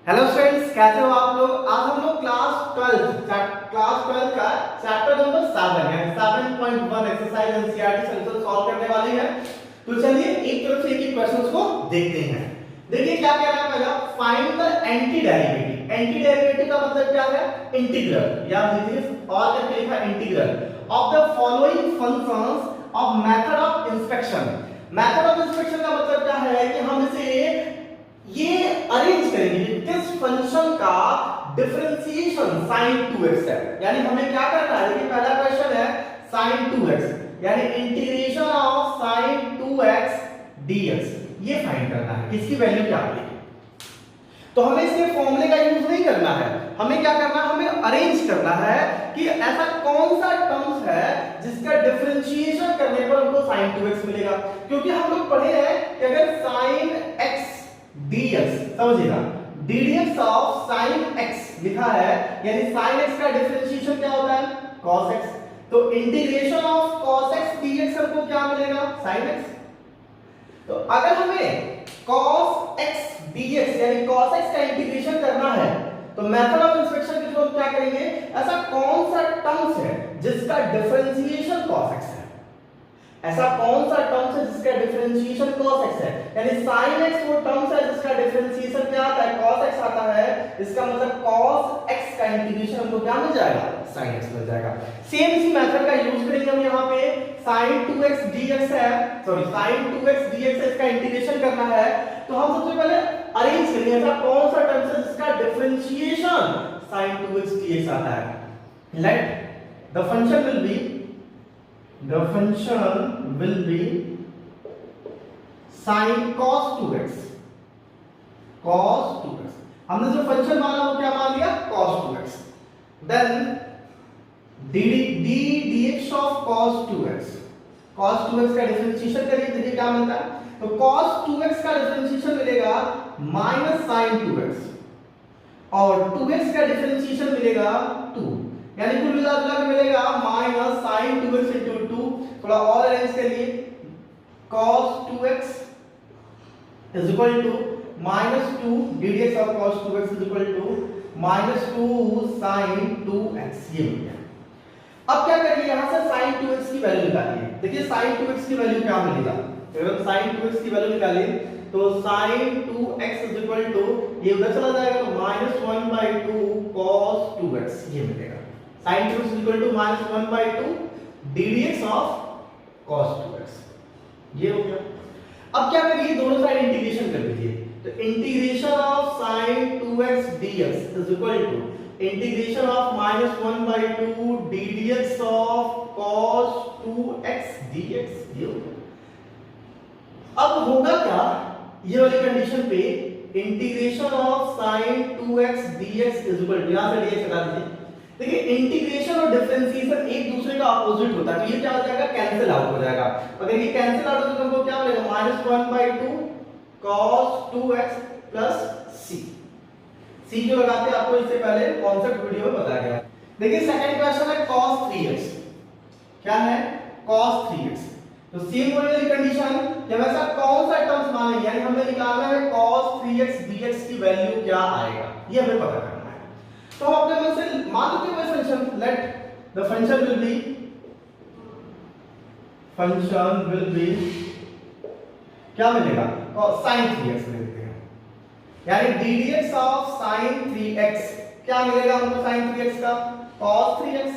Hello students, कैसे हो आप लोग। आज हम लोग क्लास 12 का चैप्टर नंबर 7 यानी 7.1 एक्सरसाइज एनसीईआरटी सॉल्यूशन सॉल्व करने वाली है। तो चलिए एक तरफ से एक क्वेश्चंस को देखते हैं। देखिए क्या कह रहा है, पहला find the anti derivative. Anti derivative का मतलब क्या है, इंटीग्रल। याद लीजिए और करके लिखा integral of the following functions of method of inspection. Method of inspection का मतलब क्या है कि हम इसे ये अरेंज करेंगे किस फंक्शन का डिफरेंशिएशन sin 2x है। यानी हमें क्या करना है, देखिए पहला क्वेश्चन है sin 2x यानी integration of sin 2x dx ये फाइंड करना है, इसकी वैल्यू क्या आएगी। तो हमें इसके फॉर्मूले का यूज नहीं करना है, हमें क्या करना है, हमें अरेंज करना है कि ऐसा कौन सा टर्म्स है जिसका डिफरेंशिएशन करने पर हमको sin 2x मिलेगा। क्योंकि हम लोग पढ़े हैं कि अगर sin x dx समझिएगा ddx ऑफ sin x लिखा है यानी sin x का डिफरेंशिएशन क्या होता है cos x। तो integration of cos x dx हमको क्या मिलेगा sin x। तो अगर हमें cos x dx यानी cos x का इंटीग्रेशन करना है तो मेथड ऑफ इंस्पेक्शन के थ्रू हम क्या करेंगे, ऐसा कौन सा टर्म्स है जिसका डिफरेंशिएशन cos x है। ऐसा कौन सा टर्म्स है जिसका डिफरेंशिएशन cos x है, यानी sin x वो टर्म्स है जिसका डिफरेंशिएशन क्या आता है cos x आता है। इसका मतलब cos x का इंटीग्रेशन हमको क्या मिल जाएगा sin x मिल जाएगा। सेम इसी मेथड का यूज करेंगे हम यहाँ पे sin 2x dx है, सॉरी sin 2x dx है, इसका इंटीग्रेशन करना है। तो हम सबसे पहले अरेंज करेंगे ऐसा कौन सा टर्म्स है जिसका डिफरेंशिएशन sin 2x dx आता है। Late the function will B sin cos 2x। हमने जो फंक्शन माना वो क्या मान लिया cos 2x। Then dx of cos 2x का डिफरेंशिएशन करिए, देखिए क्या मिलता है। तो cos 2x का डिफरेंशिएशन मिलेगा माइनस sin 2x और 2x का डिफरेंशिएशन मिलेगा 2 यानी कुल मिलाकर मिलेगा माइनस sin 2x into 2। थोड़ा और अरेंज करिए, cos 2x is equal to minus 2 ddx of cos 2x is equal to minus 2 sin 2x। ये हो गया। अब क्या करिए, यहां से sin 2x की वैल्यू निकालिए। देखिए sin 2x की वैल्यू क्या मिलेगा, अगर हम sin 2x की वैल्यू निकालें तो sin 2x is equal to ये उधर चला जाएगा तो -1/2 cos 2x ये मिलेगा। sin 2x is equal to -1/2 ddx of cos 2x ये हो गया। अब क्या करिए, दोनों साइड इंटीग्रेशन कर दीजिए। तो integration of sin 2x dx is equal to integration of -1/2 ddx of cos 2x dx ये हो गया। अब होगा क्या, ये वाली कंडीशन पे integration of sin 2x dx is equal to यहां से dx हटा दीजिए। देखिए इंटीग्रेशन और डिफरेंशिएशन एक दूसरे का अपोजिट होता है, तो ये क्या हो जाएगा कैंसिल आउट हो जाएगा। अगर ये कैंसिल आउट हो तो हमको क्या मिलेगा -1/2 cos 2x प्लस c क्यों लगाते हैं आपको इससे पहले कांसेप्ट वीडियो में बताया गया। देखिए सेकंड क्वेश्चन है cos 3x। क्या है cos 3x। तो सेम वाली कंडीशन जब ऐसा कौन सा टर्म्स माने यानी हमें निकालना है cos 3x dx की वैल्यू क्या आएगा ये हमें पता करना है। तो हम अपने मन से मान लेते हैं function, late the function will B क्या मिलेगा sin 3x ले लेते हैं, यानी ddx ऑफ sin 3x क्या मिलेगा हमको sin 3x का cos 3x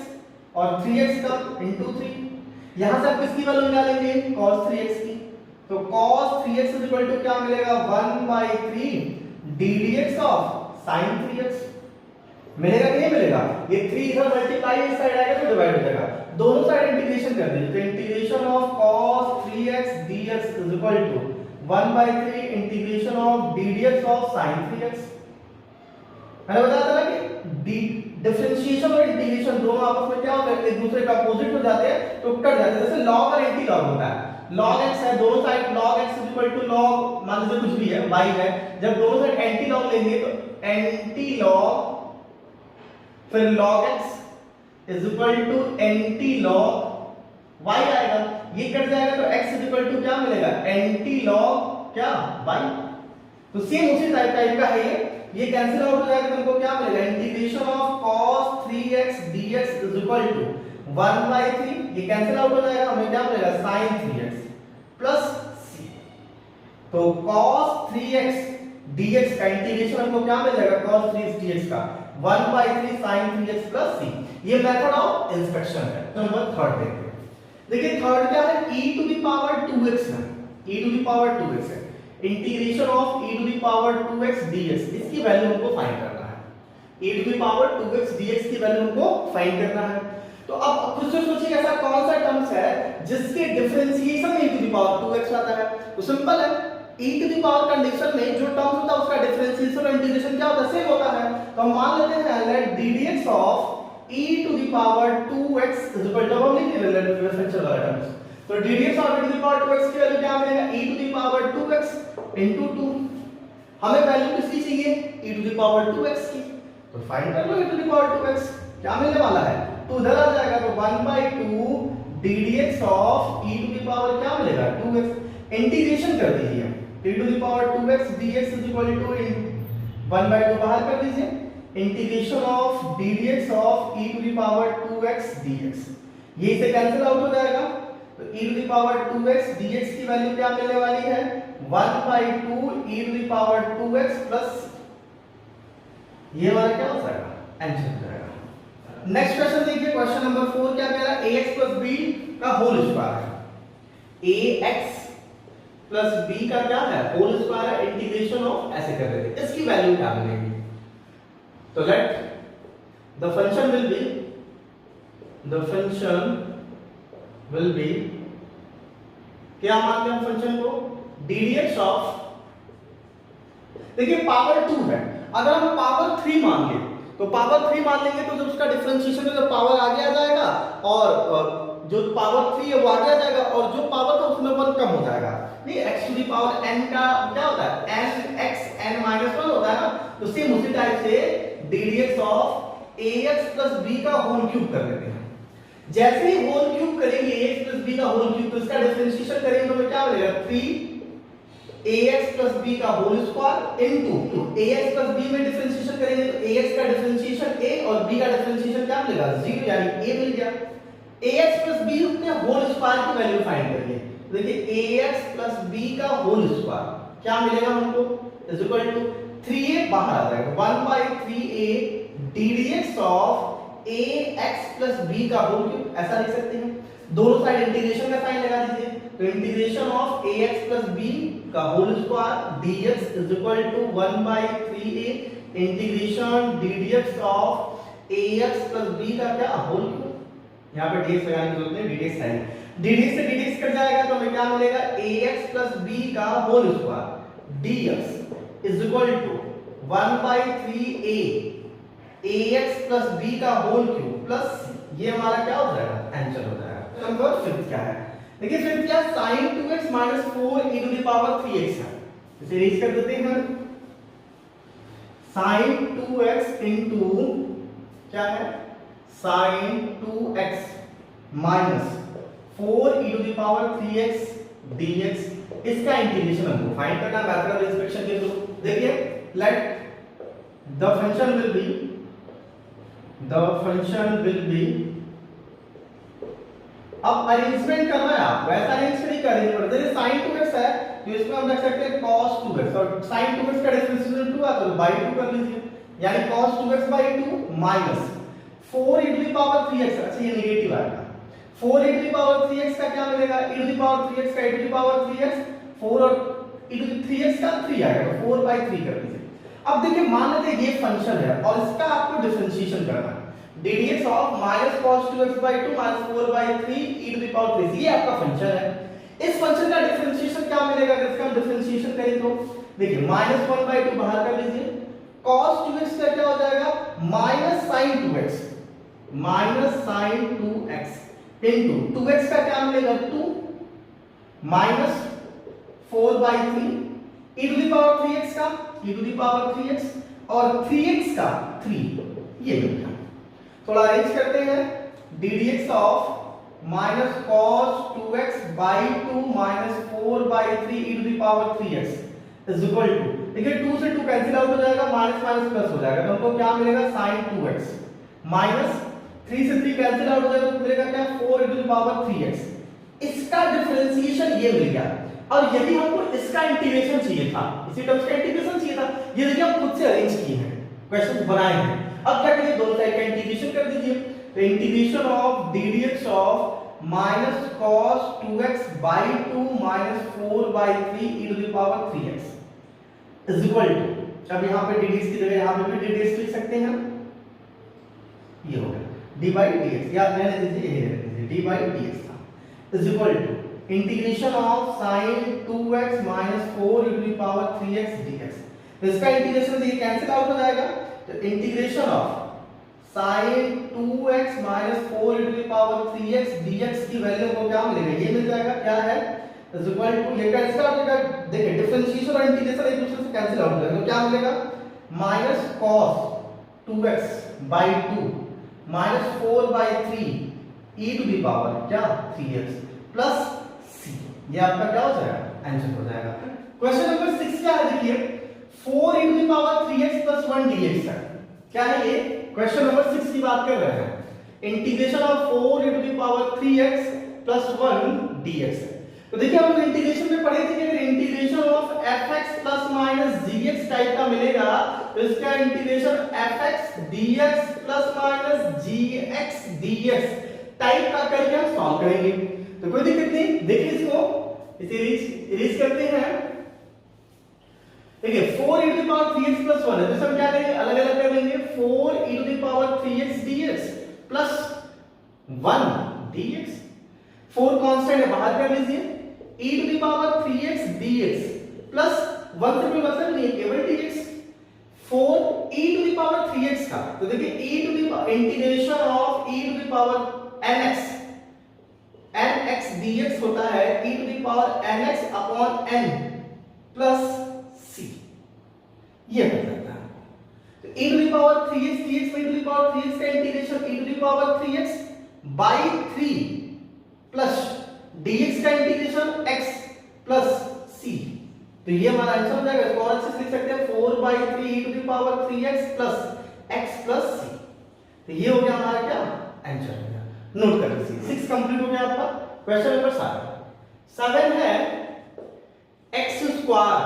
और 3x का into 3। यहां से आप किसकी वैल्यू निकालेंगे cos 3x की। तो cos 3x is equal to क्या मिलेगा 1/3 ddx ऑफ sin 3x मिलेगा कि नहीं मिलेगा। ये 3 इधर मल्टीप्लाई इस साइड आएगा तो डिवाइड हो जाएगा, दोनों साइड इंटीग्रेशन कर दीजिए। तो integration of cos 3x dx is equal to 1/3 integration of ddx of sin 3x। मैंने बताया था ना कि डिफरेंशिएशन और इंटीग्रेशन दोनों आपस में क्या होता है, एक दूसरे का अपोजिट हो जाते हैं तो कट जाते हैं। जैसे log और एंटी लॉग होता है, log x है दोनों side log x is equal to log मान लीजिए कुछ भी है y है, जब दोनों साइड एंटी लॉग लेंगे तो एंटी लॉग फिर log x is equal to anti log y आएगा, ये कट जाएगा तो x is equal to क्या मिलेगा एंटी log क्या y। तो सेम उसी टाइप का है ये ये कैंसिल आउट हो जाएगा, तुमको क्या मिलेगा, integration of cos 3x dx is equal to 1/3, ये कैंसिल आउट हो जाएगा, हमें क्या मिलेगा sin 3x प्लस c। तो cos 3x dx का इंटीग्रेशन हमको क्या मिल जाएगा, cos 3x dx का 1/3 sin 3x प्लस c। ये मेथड ऑफ इंस्पेक्शन है। तो नंबर थर्ड देखते हैं। देखिए थर्ड क्या है, e to the power 2x है, e to the power 2x है, integration of e to the power 2x dx, इसकी वैल्यू हमको फाइंड करना है। e to the power 2x dx की वैल्यू हमको फाइंड करना है। तो अब खुद से सोचिए ऐसा कौन सा टर्म्स है जिसके डिफरेंशिएशन में e to the power 2x आता है। तो सिंपल है, e to the power condition में जो टर्म्स होता है उसका डिफरेंशिएशन और इंटीग्रेशन क्या होता है, सेम होता है। तो हम मान लेते हैं let ddx of e to the power 2x is equal to, हम लिख रहे हैं डिफरेंशियल वाला टर्म्स, तो ddx of e to the power 2x की वैल्यू क्या मिलेगा, e to the power 2x into 2। हमें वैल्यू किसकी चाहिए, e to the power 2x की, तो फाइंड कर लो e to the power 2x क्या मिलने वाला है, तो उधर आ जाएगा, तो 1/2 ddx of e to the power क्या मिलेगा 2x, इंटीग्रेशन कर दीजिए e to the power 2x dx is equal to 1/2 बाहर कर दीजिए, integration of ddx of e to the power 2x dx, ये इसे कैंसिल आउट हो जाएगा। तो e to the power 2x dx की वैल्यू क्या मिलने वाली है, 1/2 e to the power 2x plus, ये वाला क्या हो जाएगा, आंसर हो जाएगा। नेक्स्ट क्वेश्चन देखिए, क्वेश्चन नंबर 4 क्या कह रहा है, ax प्लस b का होल स्क्वायर है, ax प्लस b का क्या है, होल स्क्वायर है, इंटीग्रेशन ऑफ, ऐसे कर रहे थे, इसकी वैल्यू क्या मिलेगी। तो let the function will B, the function will B, क्या मानते हैं फंक्शन को, ddx ऑफ, देखिए पावर 2 है, अगर हम पावर 3 मान ले तो पावर 3 मान लेंगे तो जब उसका डिफरेंशिएशन में जब पावर आगे आ जाएगा और जो पावर 3 है वो आगे आ जाएगा और जो पावर था उसमें 1 कम हो जाएगा। नहीं, x to the power n का क्या होता है, n x n माइनस 1 होता है ना, तो सेम उसी टाइप से ddx of ax plus b का होल क्यूब कर लेते हैं। जैसे ही होल क्यूब करेंगे ax प्लस b का होल क्यूब, तो इसका डिफरेंशिएशन करेंगे तो हमें क्या मिलेगा, 3ax प्लस b का whole square into ax plus b में डिफरेंशिएशन करेंगे तो ax का डिफरेंशिएशन a और b का डिफरेंशिएशन क्या मिलेगा, 0, यानी a मिल गया। ax प्लस b अपने होल स्क्वायर की वैल्यू फाइंड करिए, देखिए ax प्लस b का होल स्क्वायर क्या मिलेगा हमको, इज इक्वल टू 3a बाहर आ जाएगा, 1/3a ddx of ax plus b का होल क्यूब, ऐसा लिख सकते हैं। दोनों साइड इंटीग्रेशन का साइन लगा दीजिए, तो integration of ax plus b का whole square dx is equal to 1/3a integration ddx of ax plus b का क्या होल क्यूब, यहां पे dx लगाने की जरूरत नहीं, dx है, dx से dx कट जाएगा तो हमें क्या मिलेगा, ax प्लस b का whole square dx is equal to 1/3a ax plus b का होल क्यूब प्लस, ये हमारा क्या हो जाएगा, आंसर हो जाएगा। नंबर 5 क्या है, देखिए फिर क्या, sin 2x 4 e to the power 3x है, इसे इरेज कर देते हैं। sin 2x इनटू क्या है, sin 2x 4 e to the power 3x dx, इसका इंटीग्रेशन हमको फाइंड करना है मेथड ऑफ इंस्पेक्शन के थ्रू। देखिए let the function will be, the function will be, अब अरेंजमेंट करना है आपको, ऐसा अरेंज नहीं करेंगे पड़ता है, sin 2x है तो इसमें हम रख सकते हैं cos 2x, और sin 2x का डिफरेंशिएशन 2 आता है तो by 2 कर लीजिए, यानी cos 2x by 2 minus 4 e to the power 3x, अच्छा ये नेगेटिव आएगा, 4 e to the power 3x का क्या मिलेगा, e to the power 3x का e to the power 3x, 4 और e टू द 3x का 3 आएगा, तो 4/3 कर लीजिए। अब देखिए मान लेते हैं ये फंक्शन है और इसका आपको डिफरेंशिएशन करना है, ddx of -cos 2x by 2 -4/3 e to the power 3, ये आपका फंक्शन है। इस फंक्शन का डिफरेंशिएशन क्या मिलेगा, अगर इसका हम डिफरेंशिएशन करें तो देखिए -1/2 बाहर कर लीजिए, cos 2x का क्या हो जाएगा, -sin 2x इनटू 2x का क्या मिलेगा 2 -4/3 e to the power 3x का e to the power 3x और 3x का 3, ये मिल गया। थोड़ा अरेंज करते हैं, ddx of -cos 2x by 2 -4/3 e to the power 3x is equal to ठीक है, 2 से 2 कैंसिल आउट हो जाएगा, माइनस माइनस प्लस हो जाएगा, तो हमको क्या मिलेगा sin 2x माइनस 3 से 3 कैंसिल आउट हो जाएगा, तो मिलेगा क्या 4 into the power 3x। इसका डिफरेंशिएशन ये मिल गया। और यदि हमको इसका इंटीग्रेशन चाहिए था, इसी टर्म्स का इंटीग्रेशन चाहिए था, ये देखिए हम खुद से अरेंज किए हैं, क्वेश्चन बनाए हैं। अब क्या करिए, दोनों साइड का इंटीग्रेशन कर दीजिए। तो integration of D D x of minus cos 2x by 2 minus 4 by 3 e to the power 3x is equal to, अब यहाँ पे डी डी एक्स की जगह यहाँ पे भी डी डी एक्स लिख सकते हैं, ये हो गया डी बाई डी एक्स, याद रहने दीजिए, यही रहने दीजिए, डी बाई डी एक्स था, is equal to integration of sin 2x minus 4 e to the power 3x dx। तो इसका इंटीग्रेशन देखिए कैंसिल आउट हो जाएगा, तो integration of sin 2x minus 4 e to the power 3x dx की value को क्या मिलेगा, ये मिल जाएगा, क्या है इज इक्वल टू, ये कैंसिल आउट हो जाएगा, देखिए डिफरेंशिएशन और इंटीग्रेशन एक दूसरे से कैंसिल आउट हो जाएगा, तो क्या मिलेगा minus cos 2x by 2 minus 4 by 3 e to the power क्या 3x प्लस c, ये आपका क्या हो जाएगा आंसर हो जाएगा। क्वेश्चन नंबर 6 क्या है, देखिए 4 e to the power 3x plus 1 dx है, क्या है ये, क्वेश्चन नंबर 6 की बात कर रहे हैं, integration of 4 e to the power 3x plus 1 dx है। तो देखिए हम लोग इंटीग्रेशन में पढ़े थे कि अगर integration of fx plus minus gx type का मिलेगा तो इसका integration fx dx plus minus gx dx type का करके हम सॉल्व करेंगे, तो कोई दिक्कत नहीं। देखिए इसको इसे इरेज करते हैं, देखिए 4 e to the power 3x plus 1 है, तो हम क्या करेंगे, अलग अलग कर लेंगे, 4 e to the power 3x dx plus 1 dx, 4 constant है बाहर कर लीजिए, e to the power 3x dx plus 1 से कोई मतलब नहीं है, केवल dx, 4 e to the power 3x का, तो देखिए e to the integration of e to the power nx nx dx होता है e to the power nx upon n plus c, ये हो जाता है, तो e to the power 3x dx में e to the power 3x का integration e to the power 3x by 3 plus dx का इंटीग्रेशन x प्लस c, तो ये हमारा आंसर हो जाएगा। इसको और अच्छे से लिख सकते हैं 4 by 3 e to the power 3x plus x plus c, तो ये हो गया हमारा क्या आंसर हो गया, नोट कर लीजिए। 6 कंप्लीट हो गया आपका। क्वेश्चन नंबर 7 है x square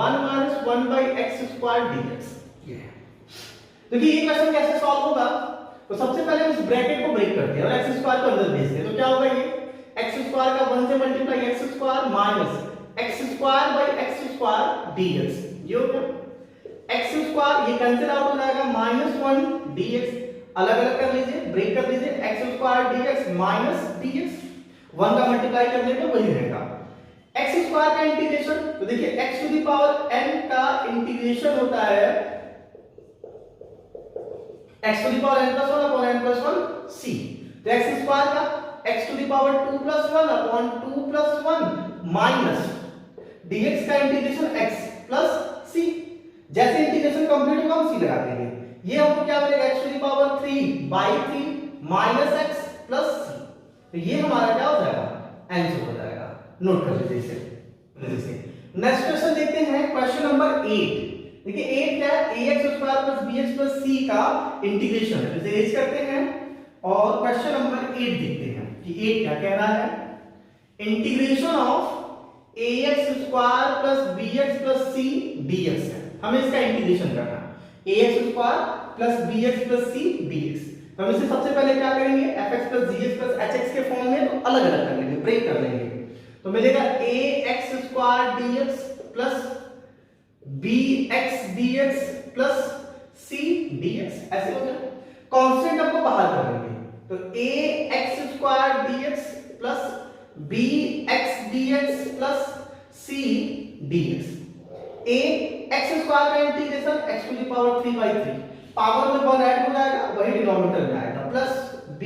1 minus 1 by x square dx, ये है। देखिए ये क्वेश्चन कैसे सॉल्व होगा, तो सबसे पहले हम इस ब्रैकेट को ब्रेक करते हैं और x स्क्वायर को अंदर भेजते हैं, तो क्या होगा, ये x स्क्वायर का 1 से multiply x square minus x square bye x square dx, ये हो गया x स्क्वायर, ये कैंसिल आउट हो जाएगा, -1 dx, अलग अलग कर लीजिए, ब्रेक कर लीजिए, x square dx minus dx, 1 का मल्टीप्लाई कर लेंगे वही रहेगा, x स्क्वायर का इंटीग्रेशन, तो देखिए x to the power n का इंटीग्रेशन होता है x to the power n plus 1 upon n plus 1 c, तो x स्क्वायर का x to the power 2 plus 1 upon 2 plus 1 minus dx का इंटीग्रेशन x plus c, जैसे integration complete होगा हम c लगा देंगे, ये हमको क्या मिलेगा x to the power 3 by 3 minus x plus c, तो ये हमारा क्या हो जाएगा आंसर हो जाएगा, नोट कर लीजिए इसे। नेक्स्ट क्वेश्चन देखते हैं, क्वेश्चन नंबर 8। देखिए 8 क्या है, ax square plus bx plus c का इंटीग्रेशन है, इसे इरेज करते हैं और क्वेश्चन नंबर 8 देखते हैं कि 8 क्या कह रहा है, integration of ax square plus bx plus c dx है, हमें इसका इंटीग्रेशन करना है, ax square plus bx plus c dx, तो हम इसे सबसे पहले क्या करेंगे, fx plus gx plus hx के फॉर्म में, तो अलग अलग कर लेंगे, ब्रेक कर लेंगे, तो मिलेगा ax square dx plus bx dx plus c dx, ऐसे हो गया, कांस्टेंट आपको बाहर कर लेंगे, तो ax square dx plus bx dx plus c dx, ax square का integration x to the power 3 by 3, power में 1 ऐड हो जाएगा, वही डिनोमिनेटर में आएगा, प्लस b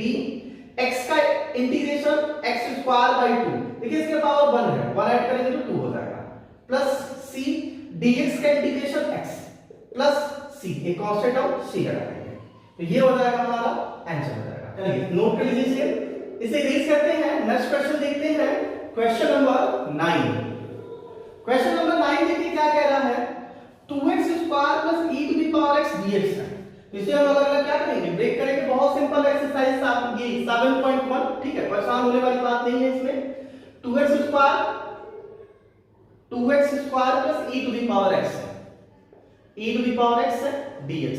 x का इंटीग्रेशन x स्क्वायर बाय 2, देखिए इसके पावर 1 है, 1 ऐड करेंगे तो 2 हो जाएगा, प्लस c dx का इंटीग्रेशन x प्लस c, एक कांस्टेंट ऑफ c लगा देंगे, तो ये हो जाएगा हमारा आंसर हो जाएगा। चलिए नोट कर लीजिए इसे इरेज करते हैं। नेक्स्ट क्वेश्चन देखते हैं, क्वेश्चन नंबर 9। क्वेश्चन नंबर 9 देखिए क्या कह रहा है, 2x square plus e to the power x dx है। तो इसे हम अलग अलग क्या करेंगे, ब्रेक करेंगे। बहुत सिंपल एक्सरसाइज ये 7.1, ठीक है, परेशान होने वाली बात नहीं है इसमें। 2x square plus e to the power x है, e to the power x है dx।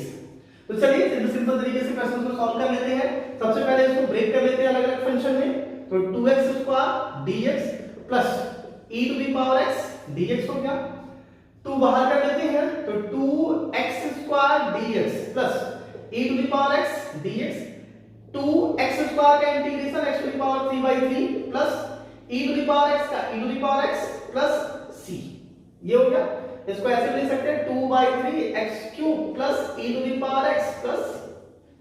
तो चलिए सिंपल तरीके से क्वेश्चन को सॉल्व कर लेते हैं। सबसे पहले इसको ब्रेक कर लेते हैं अलग अलग फंक्शन में। तो 2x square dx plus e to the power x dx हो गया। 2 बाहर कर लेते हैं तो 2x square dx plus e to the power x dx। 2x square का integration x to the power 3/3 plus e to the power x का e to the power x plus c, ये हो गया। इसको ऐसे भी लिख सकते हैं 2/3 x cube plus e to the power x plus,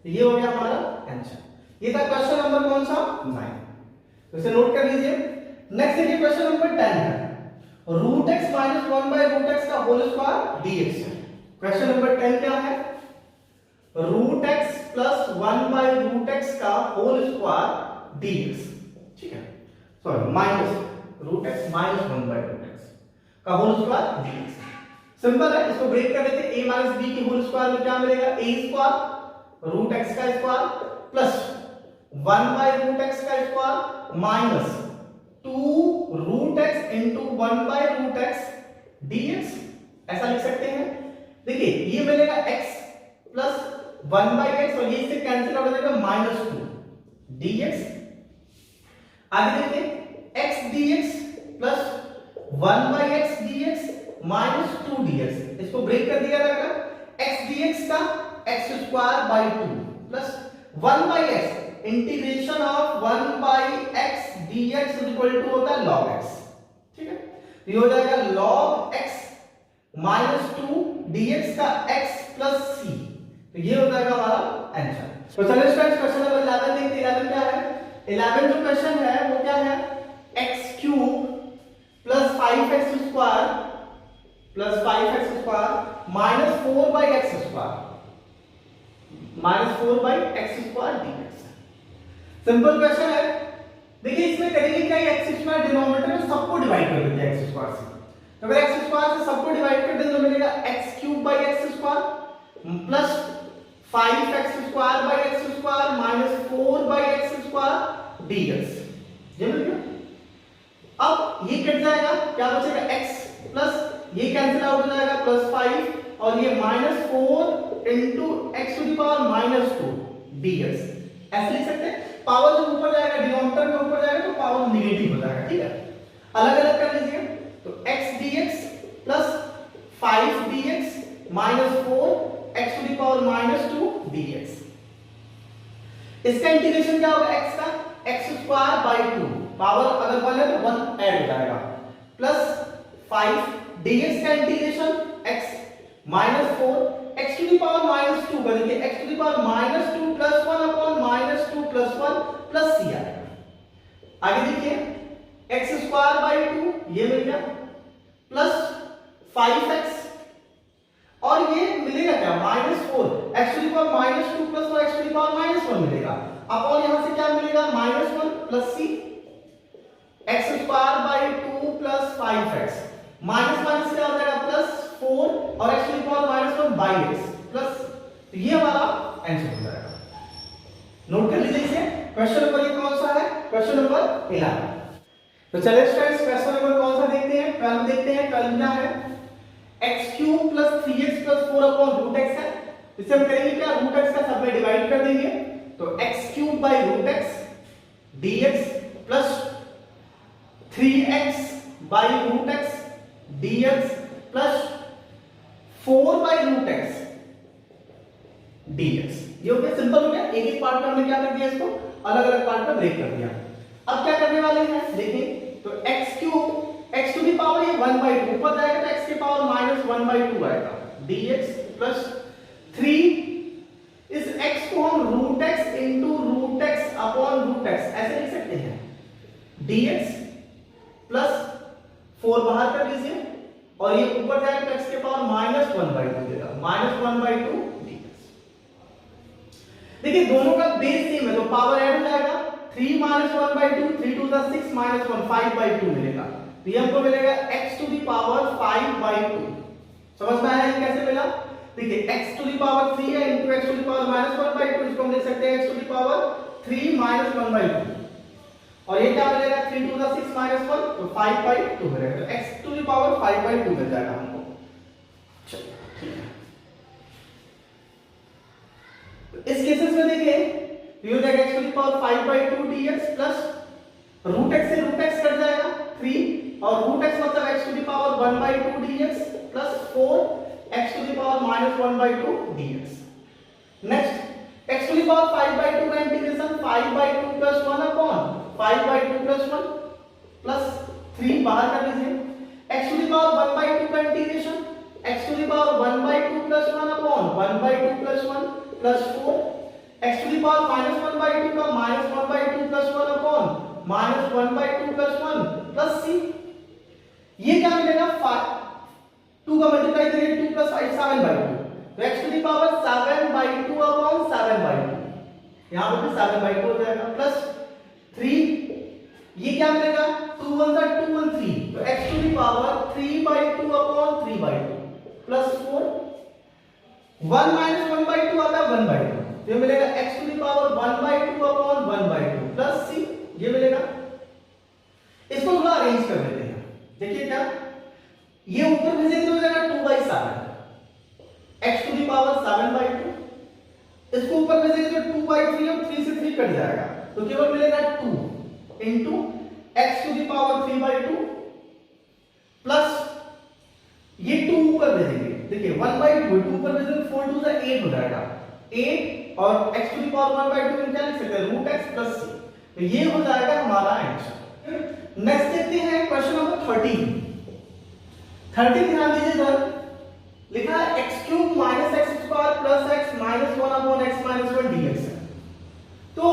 ये हो गया हमारा आंसर। ये था क्वेश्चन नंबर कौन सा 9, तो इसे नोट कर लीजिए। नेक्स्ट देखिए क्वेश्चन नंबर 10 है, रूट एक्स माइनस 1/√x का होल स्क्वायर dx है। क्वेश्चन नंबर 10 क्या है, रूट एक्स प्लस 1/√x का होल स्क्वायर dx, ठीक है, sorry minus root X minus 1/√x का होल स्क्वायर dx। सिंपल है, इसको ब्रेक कर देते हैं। a माइनस b के होल स्क्वायर में क्या मिलेगा, a स्क्वायर रूट एक्स का स्क्वायर प्लस 1/√x का square minus 2√x into 1/√x dx, ऐसा लिख सकते हैं। देखिए ये मिलेगा x प्लस 1/x और ये इससे कैंसिल हो जाएगा -2 dx। आगे देखिए x dx plus 1/x dx minus 2 dx, इसको ब्रेक कर दिया जाएगा। x dx का x square by 2 plus 1/x integration of 1/x dx is equal to होता है log x, ठीक है। तो ये हो जाएगा log x माइनस 2 dx का x प्लस c, तो ये हो जाएगा हमारा आंसर। तो चलिए स्टूडेंट्स क्वेश्चन नंबर 11 देखते हैं। 11 क्या है, 11 जो क्वेश्चन है वो क्या है, x cube plus 5x square minus 4/x square dx। Simple question है। देखिए इसमें करेंगे क्या, x स्क्वायर डिनोमिनेटर में सबको डिवाइड कर देते हैं x स्क्वायर से। तो अगर x स्क्वायर से सबको डिवाइड कर दें तो मिलेगा x cube by x square plus 5x square by x square minus 4/x square dx, ये मिल गया। अब ये कट जाएगा, क्या बचेगा x प्लस ये कैंसिल आउट हो जाएगा प्लस 5 और ये -4 into x to the power -2 dx, ऐसे लिख सकते हैं। पावर जो ऊपर जाएगा डिनोमिनेटर में ऊपर जाएगा तो पावर नेगेटिव हो जाएगा, ठीक है। अलग अलग कर लीजिए तो x dx plus 5 dx minus 4 x to the power -2 dx। इसका इंटीग्रेशन क्या होगा, x का x स्क्वायर बाई 2, पावर अगर 1 है तो 1 ऐड हो जाएगा, प्लस 5 dx का integration x minus 4 x to the power -2 करेंगे, x to the power -2 plus 1 upon -2 plus 1 plus c आएगा। आगे देखिए x स्क्वायर बाई 2 ये मिल गया प्लस 5x और ये मिलेगा क्या -4 x to the power -2 plus 1 x to the power -1 मिलेगा, अपॉन यहां से क्या मिलेगा -1 plus c, x square by 2 plus 5x minus minus क्या हो जाएगा प्लस 4 और x to the power -1 by x plus, तो ये हमारा आंसर हो जाएगा। नोट कर लीजिए इसे। क्वेश्चन नंबर ये कौन सा है, क्वेश्चन नंबर 11। तो चलिए स्टूडेंट्स क्वेश्चन नंबर कौन सा देखते हैं, 12 देखते हैं। 12 क्या है, x cube plus 3x plus 4 upon root x है। इसे हम करेंगे क्या, रूट x का सब में डिवाइड कर देंगे तो x cube by root x dx plus 3x by root x dx plus 4 by root x dx। ये हो गया, सिंपल हो गया। एक एक पार्ट में हमने क्या कर दिया, इसको अलग अलग पार्ट में ब्रेक कर दिया। अब क्या करने वाले हैं देखिए, तो x cube x to the power ये 1/2 ऊपर जाएगा तो x की पावर -1/2 आएगा dx प्लस 3 इस x को हम root x into root x upon root x ऐसे लिख सकते हैं, dx प्लस 4 बाहर कर लीजिए और ये ऊपर जाएगा तो x के पावर -1/2 देगा, -1/2 dx। देखिए दोनों का बेस सेम है तो पावर ऐड हो जाएगा, 3 -1/2 3 2 6 -1 5/2 मिलेगा, तो ये हमको मिलेगा x टू द पावर 5/2 समझ में आया ये कैसे मिला? देखिए x टू द पावर 3 है into x to the power -1/2, इसको हम लिख सकते हैं x टू द पावर 3 -1/2, और ये क्या मिलेगा 3 टू द 6 -1 तो 5/2 मिलेगा, तो x टू द पावर 5/2 मिल जाएगा हमको। इस केसेस में देखिए तो ये हो जाएगा x to the power 5/2 dx plus root x से रूट x कट जाएगा 3 और रूट x मतलब x to the power 1/2 dx plus 4 x to the power -1/2 dx। Next x to the power 5/2 का integration 5/2 plus 1 upon 5/2 plus 1 plus 3 बाहर कर लीजिए, x to the power 1/2 का integration x to the power 1/2 plus 1 upon 1/2 plus 1 plus 4 x to the power -1/2 का -1/2 plus 1 upon -1/2 plus 1 plus c। ये क्या मिलेगा 2 का मल्टीप्लाई करिए 2 प्लस 5 7/2, तो x to the power 7/2 upon 7/2, यहां पर भी 7/2 हो जाएगा प्लस 3, ये क्या मिलेगा 2 1 2 1 3, तो x to the power 3/2 upon 3/2 plus 4 1 -1/2 आता है 1/2, तो ये मिलेगा x to the power 1/2 upon 1/2 plus c, ये मिलेगा। इसको थोड़ा अरेंज कर देते हैं, देखिए क्या ये ऊपर भेजेंगे तो हो जाएगा 2/7 x टू द पावर 7/2, इसको ऊपर भेजेंगे तो 2/3 और 3 से 3 कट जाएगा, तो केवल मिलेगा 2 into x to the power 3/2 plus ये 2 ऊपर भेजेंगे, देखिए 1/2 2 ऊपर भेजेंगे 4 2 से 8 हो जाएगा 8 और x टू द पावर 1/2 में क्या लिख सकते हैं रूट x प्लस c, तो ये हो जाएगा हमारा आंसर। नेक्स्ट देखते हैं क्वेश्चन नंबर 13 ध्यान दीजिए इधर लिखा है x³ - x² + x - 1 upon x - 1 dx है। तो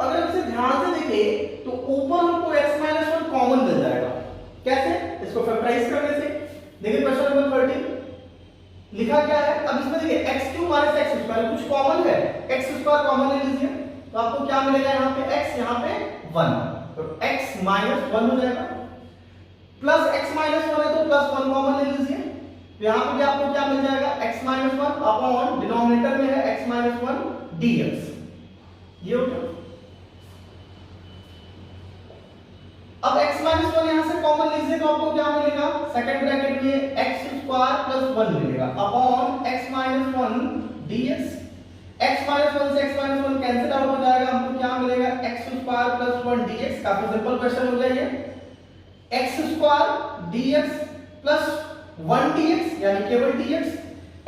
अगर इसे ध्यान से देखें तो ऊपर हमको x - 1 कॉमन मिल जाएगा, कैसे? इसको फैक्टराइज करने से। देखिए क्वेश्चन नंबर 13 लिखा क्या है, अब इसमें देखिए x³ - x² कुछ कॉमन है, x² कॉमन ले लीजिए तो आपको क्या मिलेगा यहाँ पे x, यहाँ पे 1, तो x - 1 हो जाएगा प्लस x - 1 है तो प्लस 1 कॉमन ले लीजिए, तो यहाँ पे भी आपको क्या मिल जाएगा x - 1 अपॉन डिनोमिनेटर में है x - 1 dx, ये हो गया। अब x - 1 यहां से कॉमन लीजिए तो आपको क्या मिलेगा सेकंड ब्रैकेट में x² + 1 मिलेगा अपॉन x - 1 dx, x - 1 से x - 1 कैंसिल आउट हो जाएगा, हमको क्या मिलेगा x² + 1 dx। काफी सिंपल क्वेश्चन हो गया ये, x² dx प्लस 1 dx यानी केवल dx,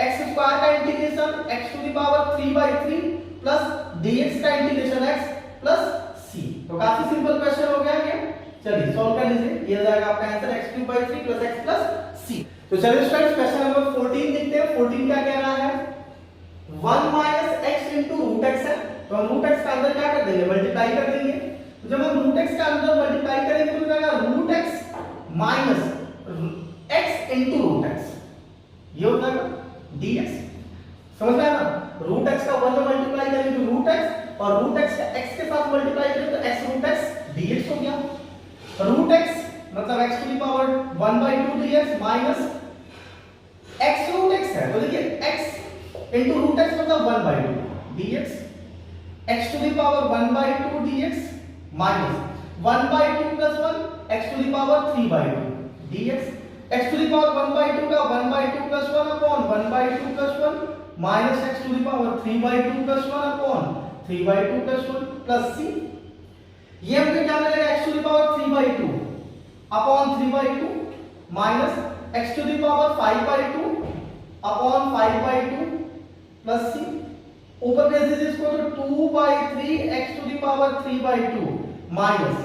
x² का integration x to the power 3/3 plus dx का इंटीग्रेशन x प्लस c। तो काफी सिंपल क्वेश्चन हो गया ये, चलिए सॉल्व कर लीजिए, ये आ जाएगा आपका answer x³ plus x plus c। तो चलिए स्टूडेंट्स क्वेश्चन नंबर 14 देखते हैं। 14 क्या कह रहा है 1 - x into रूट x है, तो हम रूट x का अंदर क्या कर देंगे मल्टीप्लाई कर देंगे, तो जब हम रूट x का अंदर मल्टीप्लाई करेंगे तो जाएगा root x minus x into root x, ये हो जाएगा dx। समझ में आया ना, रूट x का 1 में मल्टीप्लाई करेंगे तो रूट x और रूट x का x के साथ मल्टीप्लाई करेंगे तो x रूट x dx हो गया, रूट x मतलब x to the power 1/2 dx minus x root x है, तो देखिए x into रूट x मतलब 1/2 dx, x to the power 1/2 dx minus 1/2 plus 1 x to the power 3/2 dx, x to the power 1/2 का 1/2 plus 1 upon 1/2 plus 1 minus x to the power 3/2 plus 1 upon 3/2 plus 1 plus c। ये हमको क्या मिलेगा x to the power 3/2 upon 3/2 minus x to the power 5/2 upon 5/2 plus c। ऊपर भेज दीजिए इसको तो 2/3 x to the power 3/2 minus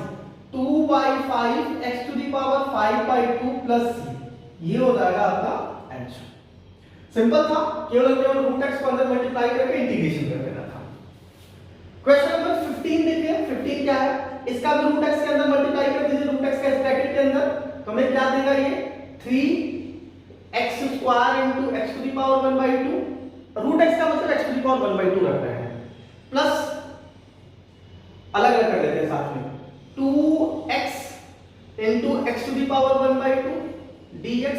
2/5 x to the power 5/2 plus c, ये हो जाएगा आपका आंसर। सिंपल था, केवल रूट x को अंदर मल्टीप्लाई करके इंटीग्रेशन कर देना था। क्वेश्चन नंबर 15 देखिए, 15 क्या है, इसका भी रूट x के अंदर मल्टीप्लाई कर दीजिए, रूट x का इस ब्रैकेट के अंदर, तो हमें क्या देगा ये 3x² into x to the power 1/2, root x का मतलब x टू द पावर 1/2 रख रहे हैं, प्लस अलग अलग कर देते हैं साथ में 2x into x to the power 1/2 dx,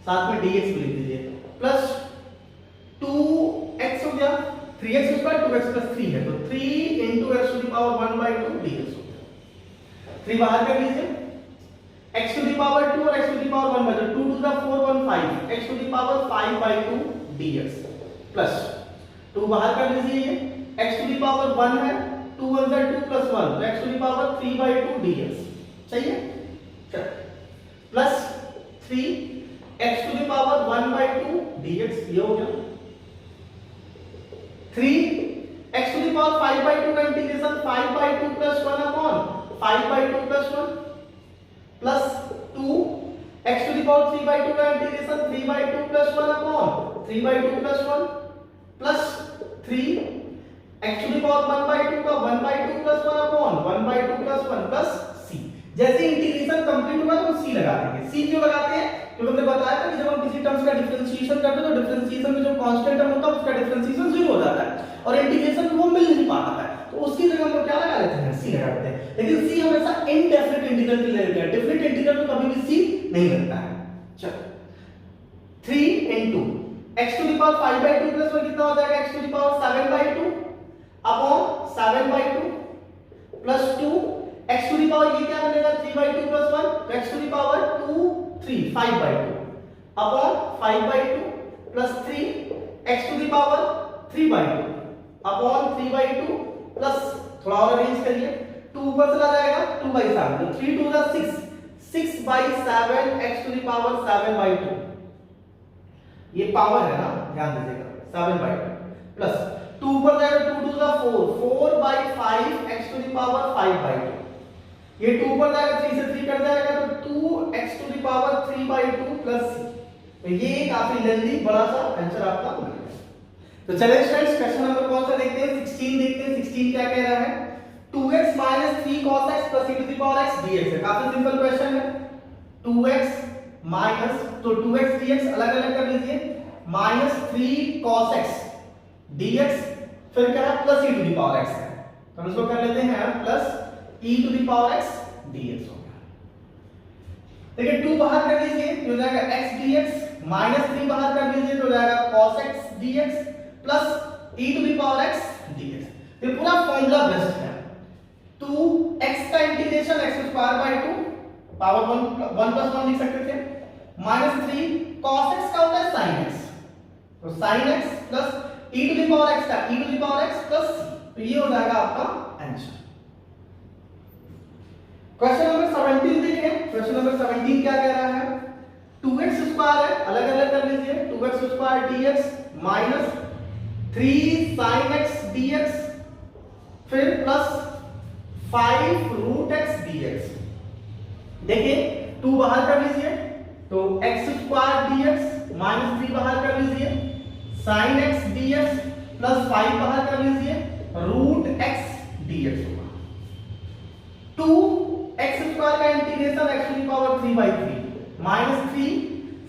साथ में dx भी लिख दीजिए प्लस 2x हो गया, 3x स्क्वायर 2x प्लस 3 है, तो 3 into X to the power 1 by 2 dx हो गया। 3 बाहर कर लीजिए, x टू द पावर 2 और x to the power 1 by 2, 2 to the 4 1 5, x to the power 5 by 2 dx plus 2 बाहर कर लीजिए, ये x टू द पावर 1 है, 2 1 जा 2 प्लस 1, तो x to the power 3 by 2 dx, सही है, चल plus 3 x to the power 1 by 2 dx, ये हो गया 3 x to the power 5 by 2 का integration 5 by 2 plus 1 upon 5 by 2 plus 1 plus 2 x to the power 3 by 2 का integration 3 by 2 plus 1 upon 3 by 2 plus 1 plus 3 x to the power 1 by 2 का 1 by 2 plus 1 upon 1 by 2 plus 1 plus c। जैसे integration complete हुआ तो c लगा देंगे। c क्यों लगाते हैं? क्योंकि हमने बताया था कि जब हम किसी टर्म्स का डिफरेंशिएशन करते हैं तो डिफरेंशिएशन में जो कांस्टेंट टर्म होता है उसका डिफरेंशिएशन 0 हो जाता है और इंटीग्रेशन में वो मिल नहीं पाता है, तो उसकी जगह हम लोग क्या लगा लेते हैं? c लगा देते हैं। लेकिन c हमेशा इनडेफिनिट इंटीग्रल के लिए लगता है, डेफिनिट इंटीग्रल में कभी भी c नहीं लगता है। चलो 3 into x to the power 5 by 2 plus 1 कितना हो जाएगा? x to the power 7 by 2 upon 7 by 2 plus 2 x to the power ये क्या बनेगा? 3 by 2 प्लस 1, तो x to the power 2 3 5 by 2 upon 5 by 2 plus 3 x to the power 3 by 2 upon 3 by 2 plus थोड़ा और arrange करिए, 2 ऊपर चला जाएगा 2 by 7, तो 3 2 6 6 by 7 x to the power 7 by 2, ये पावर है ना, ध्यान दीजिएगा 7 by 2 प्लस 2 ऊपर जाएगा 2 2 4 4 by 5 x to the power 5 by 2, ये 2 ऊपर जाएगा 3 से 3 कट जाएगा तो 2 x to the power 3 by 2 plus c। तो ये काफी लेंथी बड़ा सा आंसर आपका बन गया। तो चलिए स्टूडेंट्स क्वेश्चन नंबर कौन सा देखते हैं? 16 देखते हैं। 16 क्या कह रहा है? 2x - 3 cos x plus e to the power x dx है। काफी सिंपल क्वेश्चन है। 2x माइनस, तो 2x dx अलग अलग कर लीजिए, -3 cos x dx, फिर क्या है? Plus e to the power x है, तो हम इसको कर लेते हैं plus e to the power x dx हो गया। देखिए 2 बाहर कर लीजिए तो हो जाएगा x dx, -3 बाहर कर लीजिए तो हो जाएगा cos x dx plus e to the power x dx। ये पूरा फॉर्मूला बेस्ड है। 2x का integration x square by 2 power 1 plus 1 लिख सकते थे, -3 cos x का होता है sin x, तो sin x plus e to the power x का e to the power x plus c, तो ये हो जाएगा आपका आंसर। क्वेश्चन नंबर 17 देखें। क्वेश्चन नंबर 17 क्या कह रहा है? 2x स्क्वायर है, अलग अलग कर लीजिए, 2x square dx minus 3 sin x dx फिर प्लस 5 रूट x dx। देखिए 2 बाहर कर लीजिए तो x स्क्वायर dx माइनस 3 बाहर कर लीजिए, sin x dx प्लस 5 बाहर कर लीजिए, रूट x dx होगा। 2 x स्क्वायर का integration x to the power 3 by 3 minus 3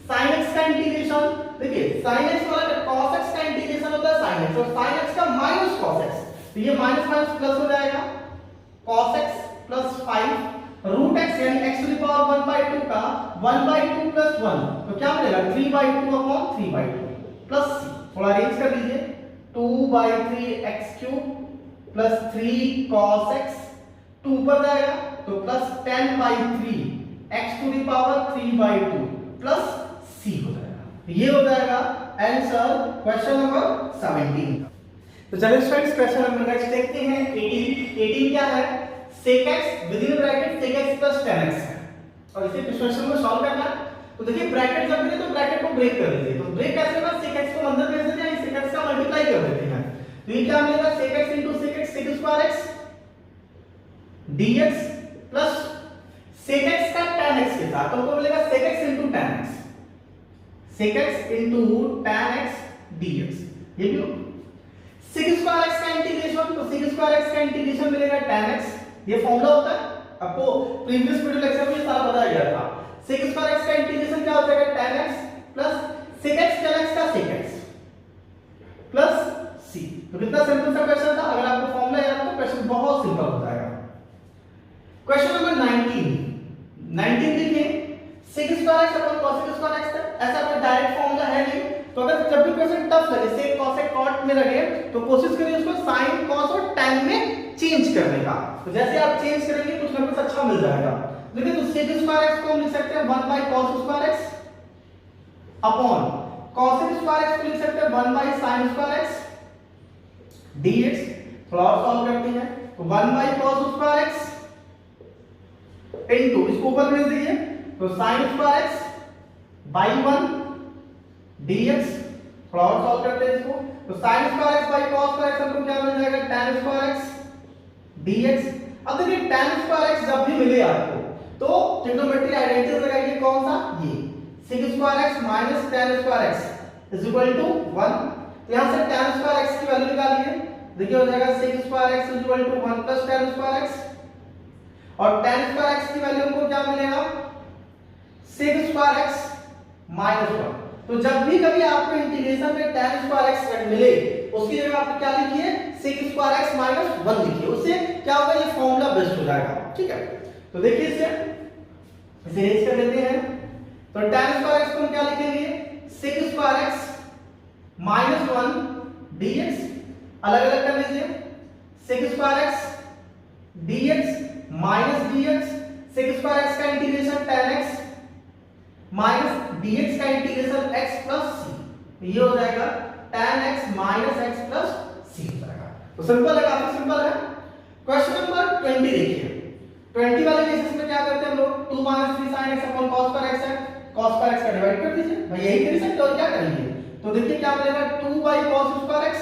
sin x का इंटीग्रेशन, देखिए sin x वाला cos x का इंटीग्रेशन होता है sin x और sin x का माइनस cos x, तो ये माइनस माइनस प्लस हो जाएगा cos x plus 5 root x यानी x to the power 1 by 2 का 1 by 2 प्लस 1, तो क्या मिलेगा? 3 by 2 upon 3 by 2 plus c। थोड़ा अरेंज कर लीजिए, 2 by 3 x cube plus 3 cos x, 2 ऊपर जाएगा तो plus 10 by 3 x to the power 3 by 2 plus c हो जाएगा। ये हो जाएगा आंसर क्वेश्चन नंबर 17 का। तो चलिए स्टूडेंट्स क्वेश्चन नंबर नेक्स्ट देखते हैं। 18 क्या है? sec x with in bracket sec x plus tan x है और इसे क्वेश्चन को सॉल्व करना है। तो देखिए ब्रैकेट जब मिले तो ब्रैकेट को ब्रेक कर दीजिए, तो ब्रेक कैसे होगा? sec x को अंदर भेज देते हैं, sec x का मल्टीप्लाई कर देते हैं, तो ये क्या मिलेगा? sec x into sec x sec square x dx plus sec x का tan x के साथ, तो आपको मिलेगा sec x into tan x, sec x into tan x dx। ये भी sec स्क्वायर x का इंटीग्रेशन, तो sec स्क्वायर x का इंटीग्रेशन मिलेगा tan x, ये फॉर्मूला होता है, आपको प्रीवियस वीडियो लेक्चर में ये सारा बताया गया था। sec स्क्वायर x का इंटीग्रेशन क्या हो जाएगा? tan x plus sec x tan x का sec x प्लस c। तो कितना सिंपल सा क्वेश्चन था, अगर आपको फॉर्मूला याद हो तो क्वेश्चन बहुत सिंपल हो जाएगा। क्वेश्चन नंबर 19 देखिए, sec square x upon cos square x, ऐसा कोई डायरेक्ट फॉर्मूला है नहीं, तो अगर जब भी क्वेश्चन टफ लगे, सेक कॉसेक कॉट में लगे, तो कोशिश करिए उसको साइन कॉस और tan में चेंज करने का। तो जैसे आप चेंज करेंगे कुछ ना कुछ अच्छा मिल जाएगा। देखिए तो sec स्क्वायर x को हम लिख सकते हैं 1 by cos square x upon cos square x को लिख सकते हैं 1 by sin square x dx। थोड़ा और सॉल्व करते हैं, तो 1 by cos square x into इसको ऊपर भेज दीजिए, तो sin square x by 1 dx। थोड़ा और सॉल्व करते हैं इसको, तो sin square x by cos square x हमको क्या मिल जाएगा, tan स्क्वायर x dx। अब देखिए tan स्क्वायर x जब भी मिले आपको तो ट्रिग्नोमेट्री आइडेंटिटी लगाइए, कौन सा, ये sec square x minus tan square x is equal to 1। तो यहां से tan स्क्वायर x की वैल्यू निकालिए, देखिए हो जाएगा sec square x is equal to 1 plus tan square x, और tan स्क्वायर x की वैल्यू हमको क्या मिलेगा, sec स्क्वायर x माइनस 1। तो जब भी कभी आपको इंटीग्रेशन में tan स्क्वायर x मिले उसकी जगह आप क्या लिखिए, sec स्क्वायर x माइनस 1 लिखिए, उससे क्या होगा, ये फॉर्मूला बेस्ट हो जाएगा। ठीक है, तो देखिए इसे रेज कर लेते हैं, तो tan स्क्वायर x को हम क्या लिखेंगे, sec square x minus 1 dx। अलग अलग कर लीजिए, sec square x dx minus dx, sec square x का integration tan x minus dx का इंटीग्रेशन x प्लस c, ये हो जाएगा tan x minus x plus c हो जाएगा। तो सिंपल है, काफी सिंपल है। क्वेश्चन नंबर 20 देखिए, 20 वाले केसेस में क्या करते हैं हम लोग, 2 - 3 sin x अपॉन cos पर x है, cos पर x का डिवाइड कर दीजिए, भाई यही कर सकते हो, क्या करेंगे, तो देखिए क्या मिलेगा, 2 by cos square x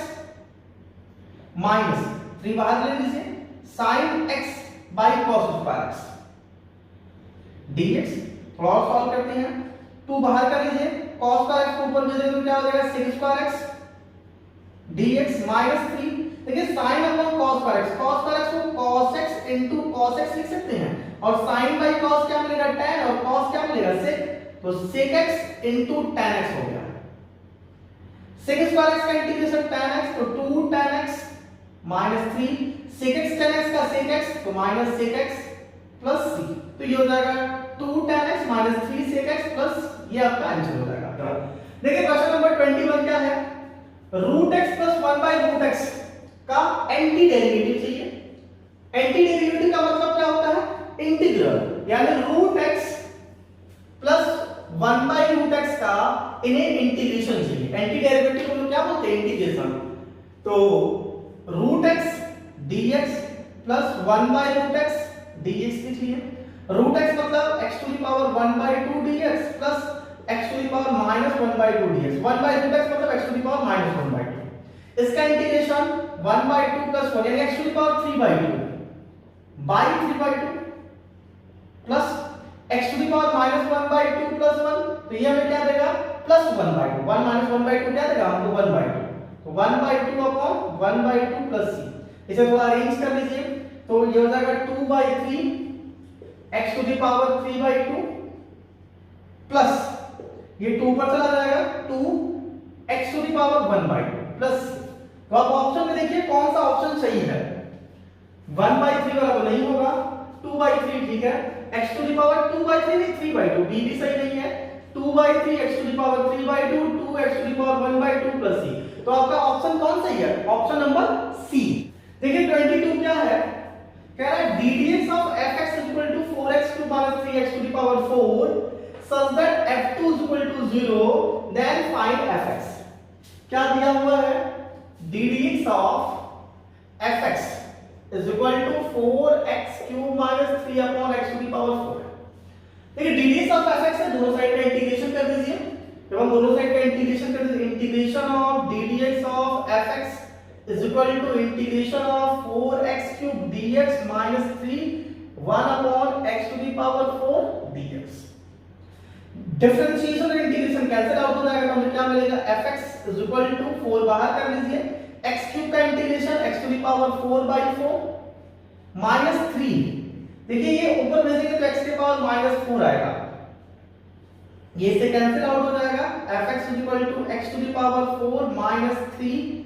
minus 3 बाहर ले लीजिए sin x by cos square x dx। थोड़ा और सॉल्व करते हैं, 2 बाहर कर लीजिए, cos का x को ऊपर भेज दें तो क्या हो जाएगा, sec square x dx minus 3। देखिए sin अपॉन cos पर x, cos पर x को cos x into cos x लिख सकते हैं, और sin by cos क्या मिलेगा, tan, और cos क्या मिलेगा, sec, तो sec x into tan x हो गया। sec स्क्वायर x का इंटीग्रेशन tan x, तो 2 tan x minus 3, sec x tan x का sec x, तो minus sec x plus c, तो ये हो जाएगा 2 tan x minus 3 sec x plus, ये आपका आंसर हो जाएगा। देखिए क्वेश्चन नंबर 21 क्या है, root x plus 1 by root x का एंटी डेरिवेटिव चाहिए। एंटी डेरिवेटिव का मतलब क्या होता है, इंटीग्रल, यानी root x plus 1 by root x का इन्हें इंटीग्रेशन चाहिए। एंटी डेरिवेटिव को क्या बोलते हैं, इंटीग्रेशन। तो root x dx plus 1 by root x dx लिखिए। रूट x मतलब x to the power 1 by 2 dx plus x to the power minus 1 by 2 dx। 1 by root x मतलब x to the power minus 1 by 2। इसका integration 1 by 2 plus 1 यानी x to the power 3 by 2 by 3 by 2 plus x to the power minus 1 by 2 plus 1, तो ये हमें क्या देगा, plus 1 by 2। 1 minus 1 by 2 क्या देगा हमको, 1 by 2, तो 1 by 2 upon 1 by 2 plus c। इसे थोड़ा अरेंज कर लीजिए, तो ये हो जाएगा 2 by 3 x to the power 3 by 2 plus ये 2 पर चला जाएगा 2 x to the power 1 by 2 plus. तो आप ऑप्शन में देखिए कौन सा ऑप्शन सही है, 1 by 3 वाला तो नहीं होगा, 2 by 3 ठीक है, x to the power 2 by 3 नहीं 3 by 2, b भी सही नहीं है, 2 by 3 x to the power 3 by 2 2 x to the power 1 by 2 plus c। तो आपका ऑप्शन कौन सही है, ऑप्शन नंबर सी। देखिए 22 क्या है, कह रहा है ddx of fx is equal to 4x to minus 3x to the power 4 such that f2 is equal to 0 then find fx। क्या दिया हुआ है, ddx of fx is equal to 4x cube minus 3 upon x to the power 4। देखिए ddx of fx है, दोनों side का integration कर दीजिए। जब हम दोनों साइड का इंटीग्रेशन कर दीजिए, integration of ddx of fx is equal to integration of 4x cube dx minus 3 1 upon x to the power 4 dx। Differentiation और इंटीग्रेशन कैंसिल आउट हो जाएगा, तो हमें क्या मिलेगा, fx is equal to 4 बाहर कर लीजिए, x क्यूब का integration x to the power 4 by 4 minus 3, देखिए ये ऊपर भेजेंगे तो x के पावर माइनस 4 आएगा, ये से कैंसिल आउट हो जाएगा, fx is equal to x to the power 4 minus 3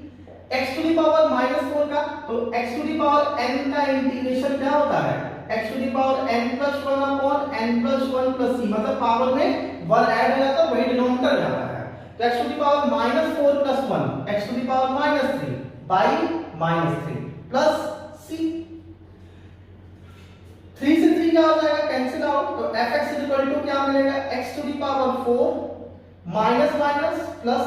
x to the power -4 का, तो x to the power n का इंटीग्रेशन क्या होता है, x to the power n + 1 upon n + 1 + c, मतलब पावर में 1 ऐड हो जाता है, वही डिनोमिनेटर में आता है। तो x to the power -4 plus 1 x to the power -3 by -3 plus c। 3 से 3 क्या हो जाएगा, कैंसिल आउट, तो fx इक्वल टू क्या मिलेगा, x to the power 4 minus minus plus,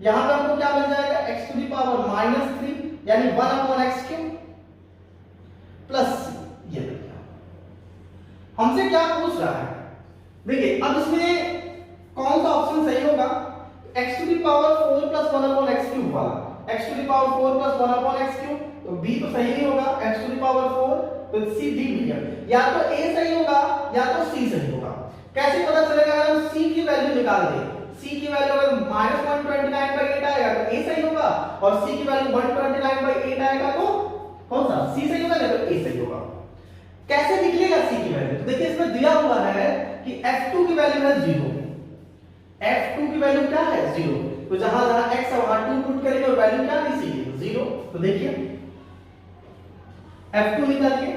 यहां पे हमको क्या मिल जाएगा, x टू द पावर -3 यानी 1/x³ प्लस c। ये देखिए हमसे क्या पूछ रहा है, देखिए अब इसमें कौन सा ऑप्शन सही होगा, x to the power 4 plus 1/x³ वाला, x to the power 4 plus 1/x³, तो b तो सही नहीं होगा, x टू द पावर 4 तो c d मिलेगा, या तो a सही होगा या तो c सही होगा। कैसे पता चलेगा, अगर हम c की वैल्यू निकाल दें, c की वैल्यू अगर -129/8 आएगा तो a सही होगा, और c की वैल्यू 129/8 आएगा तो कौन सा, c सही होगा या तो a सही होगा। कैसे निकलेगा c की वैल्यू, तो देखिए इसमें दिया हुआ है कि f2 की वैल्यू है 0, f2 की वैल्यू क्या है 0, तो जहां जहां x है वहां 2 पुट करेंगे और वैल्यू क्या निकलेगी 0। तो देखिए f2 निकालिए,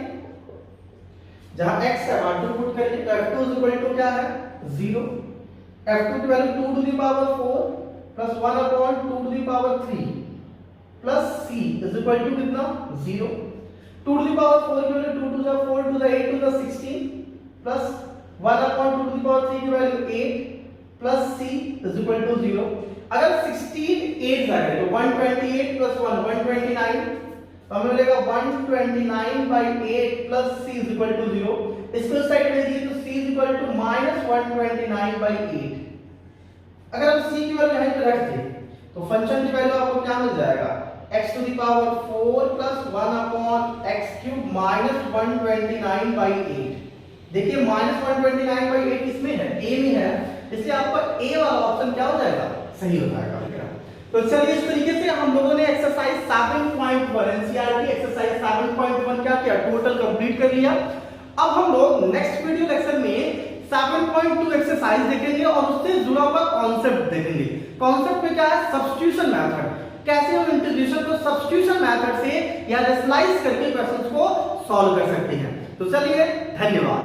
जहां x है वहां 2 पुट करेंगे, तो f2 इक्वल टू क्या है 0, f2 की value 2 to the power 4 plus 1/2 to the power 3 plus c is equal to कितना 0, 2 टू द पावर 4 की value 2 to the 4 to the 8 to the 16 plus 1/2 to the power 3 की value 8 plus c is equal to 0। अगर 16 8 जाएगा तो 128 plus 1 129, तो हमें मिलेगा 129/8 plus c is equal to 0। इसको साइड में दिए तो c इज इक्वल टू -129/8। अगर हम c की वैल्यू यहां पे रख दें तो फंक्शन की वैल्यू आपको क्या मिल जाएगा, x to the power 4 plus 1/x³ -129/8। देखिए -129/8 किसमें है, a में है, इसलिए आपका a वाला ऑप्शन क्या हो जाएगा, सही हो जाएगा। तो चलिए इस तरीके से हम लोगों ने एक्सरसाइज 7.1 एनसीईआरटी एक्सरसाइज 7.1 क्या किया, टोटल कंप्लीट कर लिया। अब हम लोग नेक्स्ट वीडियो लेक्चर में 7.2 एक्सरसाइज देखेंगे और उससे जुड़ा हुआ कॉन्सेप्ट देखेंगे। कॉन्सेप्ट में क्या है, सब्स्टिट्यूशन मेथड, कैसे हम इंटीग्रेशन को सब्स्टिट्यूशन मेथड से या रेशनलाइज करके क्वेश्चंस को सॉल्व कर सकते हैं। तो चलिए धन्यवाद।